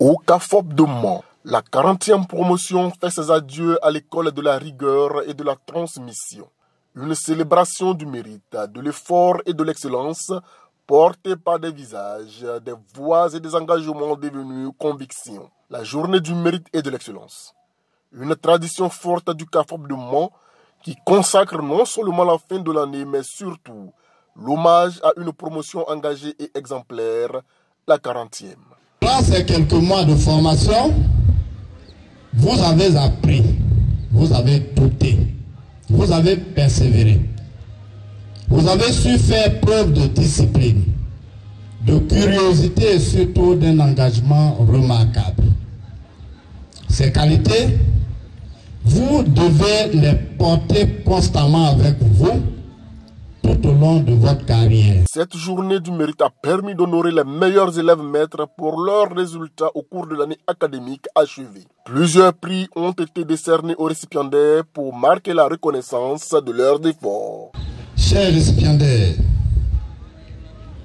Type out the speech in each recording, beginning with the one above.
Au CAFOP de Mans, la 40e promotion fait ses adieux à l'école de la rigueur et de la transmission. Une célébration du mérite, de l'effort et de l'excellence portée par des visages, des voix et des engagements devenus convictions. La journée du mérite et de l'excellence. Une tradition forte du CAFOP de Mans qui consacre non seulement la fin de l'année, mais surtout l'hommage à une promotion engagée et exemplaire, la 40e. Dans ces quelques mois de formation, vous avez appris, vous avez douté, vous avez persévéré. Vous avez su faire preuve de discipline, de curiosité et surtout d'un engagement remarquable. Ces qualités, vous devez les porter constamment avec vous tout au long de votre carrière. Cette journée du mérite a permis d'honorer les meilleurs élèves maîtres pour leurs résultats au cours de l'année académique achevée. Plusieurs prix ont été décernés aux récipiendaires pour marquer la reconnaissance de leurs efforts. Chers récipiendaires,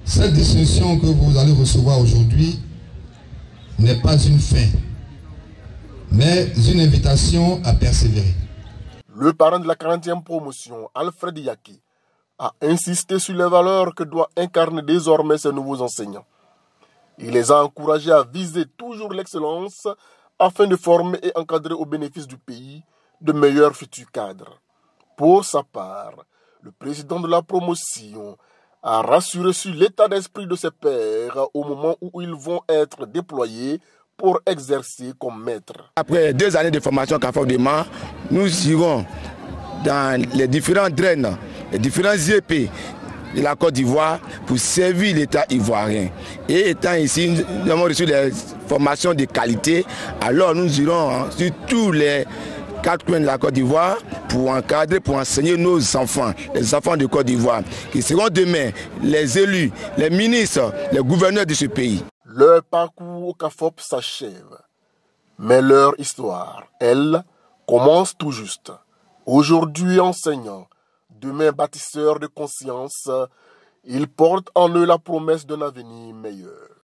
cette distinction que vous allez recevoir aujourd'hui n'est pas une fin, mais une invitation à persévérer. Le parrain de la 40e promotion, Alfred Yaki, a insisté sur les valeurs que doivent incarner désormais ces nouveaux enseignants. Il les a encouragés à viser toujours l'excellence afin de former et encadrer au bénéfice du pays de meilleurs futurs cadres. Pour sa part, le président de la promotion a rassuré sur l'état d'esprit de ses pairs au moment où ils vont être déployés pour exercer comme maîtres. Après 2 années de formation CAFOP de Mans, nous irons dans les différents draines, les différents IEP de la Côte d'Ivoire pour servir l'État ivoirien. Et étant ici, nous avons reçu des formations de qualité, alors nous irons sur tous les 4 coins de la Côte d'Ivoire pour encadrer, pour enseigner nos enfants, les enfants de Côte d'Ivoire, qui seront demain les élus, les ministres, les gouverneurs de ce pays. Leur parcours au CAFOP s'achève, mais leur histoire, elle, commence tout juste. Aujourd'hui enseignants, demain bâtisseurs de conscience, ils portent en eux la promesse d'un avenir meilleur.